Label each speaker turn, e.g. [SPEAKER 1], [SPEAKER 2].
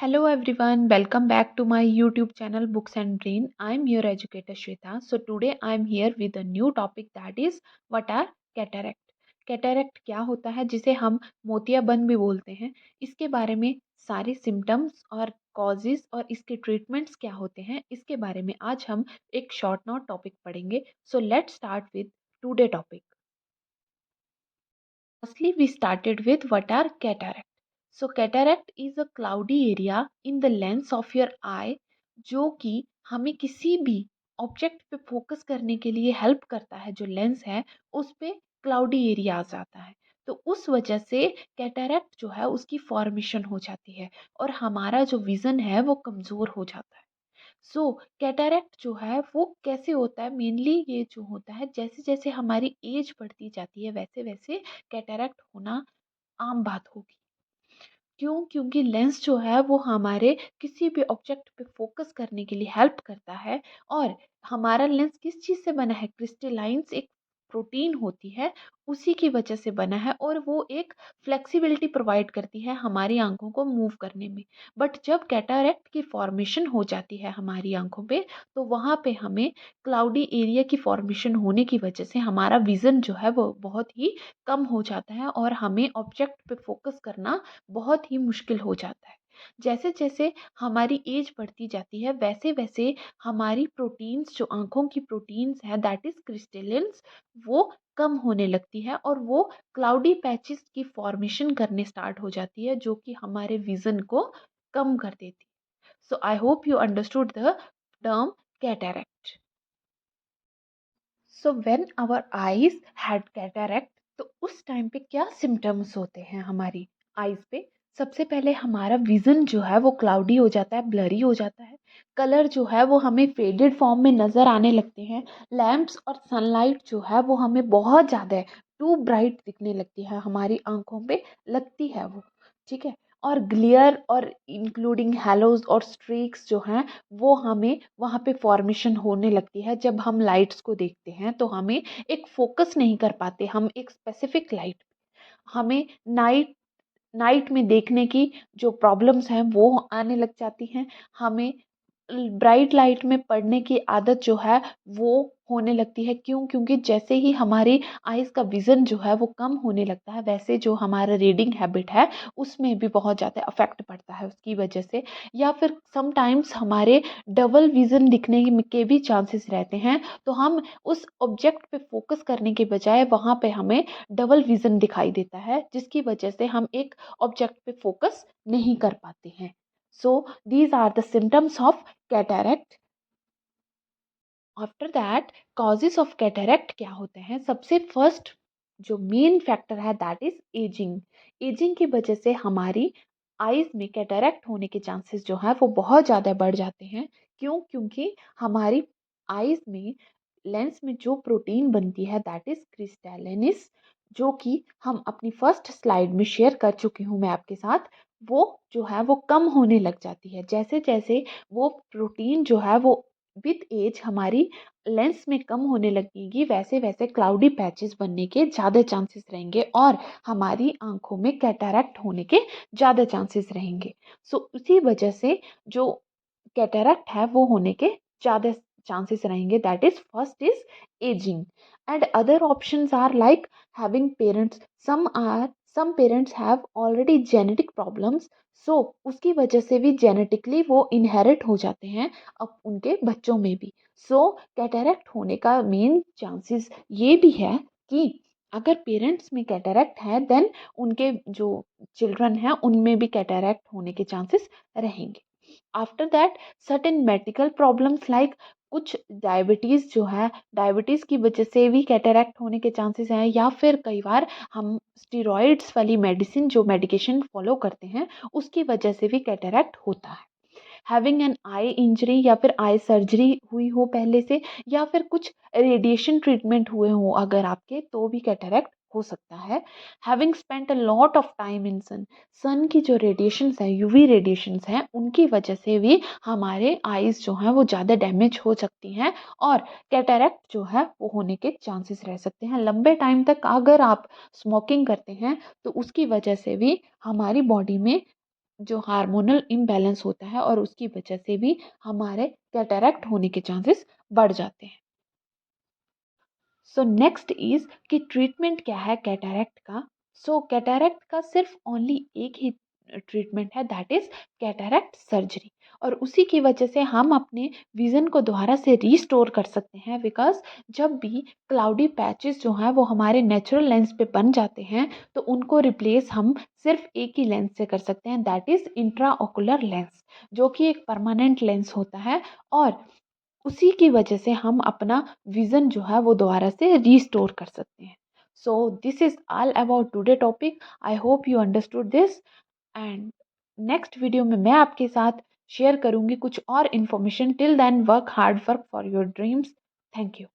[SPEAKER 1] Hello everyone, welcome back to my YouTube channel Books and Brain. I'm your educator Shweta. So today I'm here with a new topic that is what are cataract. Cataract क्या होता है जिसे हम मोतियाबंद भी बोलते हैं, इसके बारे में सारे सिम्टम्स और कॉजेज और इसके ट्रीटमेंट्स क्या होते हैं, इसके बारे में आज हम एक शॉर्ट नोट टॉपिक पढ़ेंगे. So let's start with today topic. Firstly, we started with what are cataract. So cataract is a cloudy area in the lens of your eye जो कि हमें किसी भी ऑब्जेक्ट पे फोकस करने के लिए हेल्प करता है. जो लेंस है उस पे क्लाउडी एरिया आ जाता है, तो उस वजह से कैटरैक्ट जो है उसकी फॉर्मेशन हो जाती है और हमारा जो विज़न है वो कमज़ोर हो जाता है. सो कैटरैक्ट जो है वो कैसे होता है, मेनली ये जो होता है जैसे जैसे हमारी एज बढ़ती जाती है वैसे वैसे कैटरैक्ट होना आम बात होगी. क्यों? क्योंकि लेंस जो है वो हमारे किसी भी ऑब्जेक्ट पे फोकस करने के लिए हेल्प करता है. और हमारा लेंस किस चीज़ से बना है? क्रिस्टलाइन्स एक प्रोटीन होती है, उसी की वजह से बना है और वो एक फ्लेक्सिबिलिटी प्रोवाइड करती है हमारी आँखों को मूव करने में. बट जब कैटरैक्ट की फॉर्मेशन हो जाती है हमारी आँखों पे, तो वहाँ पे हमें क्लाउडी एरिया की फॉर्मेशन होने की वजह से हमारा विज़न जो है वो बहुत ही कम हो जाता है और हमें ऑब्जेक्ट पे फोकस करना बहुत ही मुश्किल हो जाता है. जैसे जैसे हमारी एज बढ़ती जाती है वैसे वैसे हमारी प्रोटीन्स, जो आँखों की प्रोटीन्स हैं दैट इज़ क्रिस्टलिन्स, वो कम होने लगती है और वो क्लाउडी पैचेस की फॉर्मेशन करने स्टार्ट हो जाती है जो कि हमारे विज़न को कम कर देती है. So I hope you understood the term cataract. So when our eyes had cataract, तो उस टाइम पे क्या सिम्टम्स होते हैं हमारी आईज पे? सबसे पहले हमारा विजन जो है वो क्लाउडी हो जाता है, ब्लरी हो जाता है. कलर जो है वो हमें फेडेड फॉर्म में नज़र आने लगते हैं. लैंप्स और सनलाइट जो है वो हमें बहुत ज़्यादा टू ब्राइट दिखने लगती है, हमारी आंखों पे लगती है वो. ठीक है. और ग्लियर और इंक्लूडिंग हेलोज और स्ट्रीक्स जो हैं वो हमें वहाँ पे फॉर्मेशन होने लगती है. जब हम लाइट्स को देखते हैं तो हमें एक फोकस नहीं कर पाते हम एक स्पेसिफिक लाइट. हमें नाइट नाइट में देखने की जो प्रॉब्लम्स हैं वो आने लग जाती हैं. हमें ब्राइट लाइट में पढ़ने की आदत जो है वो होने लगती है. क्यों? क्योंकि जैसे ही हमारी आइज़ का विज़न जो है वो कम होने लगता है वैसे जो हमारा रीडिंग हैबिट है उसमें भी बहुत ज़्यादा अफेक्ट पड़ता है उसकी वजह से. या फिर समटाइम्स हमारे डबल विज़न दिखने के भी चांसेस रहते हैं, तो हम उस ऑब्जेक्ट पे फोकस करने के बजाय वहाँ पे हमें डबल विज़न दिखाई देता है जिसकी वजह से हम एक ऑब्जेक्ट पे फोकस नहीं कर पाते हैं. So these are the symptoms of cataract. After that causes of cataract क्या होते हैं? सबसे फर्स्ट जो मेन फैक्टर है दैट इज एजिंग. एजिंग की वजह से हमारी आईज में कैटरैक्ट होने के चांसेस जो है वो बहुत ज़्यादा बढ़ जाते हैं. क्यों? क्योंकि हमारी आईज में लेंस में जो प्रोटीन बनती है दैट इज क्रिस्टैलिनिस, जो कि हम अपनी फर्स्ट स्लाइड में शेयर कर चुकी हूँ मैं आपके साथ. वो जो है वो कम होने लग जाती है. जैसे जैसे वो प्रोटीन जो है वो विद एज हमारी लेंस में कम होने लगेगी वैसे वैसे क्लाउडी पैचेस बनने के ज़्यादा चांसेस रहेंगे और हमारी आंखों में कैटरैक्ट होने के ज़्यादा चांसेस रहेंगे. सो उसी वजह से जो कैटरैक्ट है वो होने के ज़्यादा chances रहेंगे. That is first is ageing. And other options are like having parents. Some parents have already genetic problems, so उसकी वजह से भी जेनेटिकली वो इनहेरिट हो जाते हैं अब उनके बच्चों में भी. सो कैटरैक्ट होने का मेन चांसेस ये भी है कि अगर पेरेंट्स में कैटरैक्ट है देन उनके जो चिल्ड्रन हैं उनमें भी कैटरैक्ट होने के चांसेस रहेंगे. After that certain medical problems like कुछ डायबिटीज़ जो है, डायबिटीज़ की वजह से भी कैटरैक्ट होने के चांसेस हैं. या फिर कई बार हम स्टेरॉइड्स वाली मेडिसिन जो मेडिकेशन फॉलो करते हैं उसकी वजह से भी कैटरैक्ट होता है. हैविंग एन आई इंजरी या फिर आई सर्जरी हुई हो पहले से, या फिर कुछ रेडिएशन ट्रीटमेंट हुए हो अगर आपके, तो भी कैटरैक्ट हो सकता है. Having spent a lot of time in sun. Sun की जो रेडिएशंस हैं, यूवी रेडिएशंस हैं, उनकी वजह से भी हमारे आईज जो हैं वो ज़्यादा डैमेज हो सकती हैं और कैटरैक्ट जो है वो होने के चांसेस रह सकते हैं. लंबे टाइम तक अगर आप स्मोकिंग करते हैं तो उसकी वजह से भी हमारी बॉडी में जो हार्मोनल इम्बैलेंस होता है और उसकी वजह से भी हमारे कैटरैक्ट होने के चांसेस बढ़ जाते हैं। सो नेक्स्ट इज कि ट्रीटमेंट क्या है कैटरैक्ट का। सो कैटरैक्ट का सिर्फ ओनली एक ही ट्रीटमेंट है, दैट इज कैटरैक्ट सर्जरी। और उसी की वजह से हम अपने विजन को दोबारा से रीस्टोर कर सकते हैं, बिकॉज जब भी क्लाउडी पैचेस जो हैं वो हमारे नेचुरल लेंस पे बन जाते हैं तो उनको रिप्लेस हम सिर्फ एक ही लेंस से कर सकते हैं, that is intra ocular lens, जो कि एक परमानेंट लेंस होता है। और उसी की वजह से हम अपना विज़न जो है वो दोबारा से रीस्टोर कर सकते हैं। So this is all about today topic. I hope you understood this. And next video में मैं आपके साथ शेयर करूँगी कुछ और information. Till then work hard for your dreams. Thank you.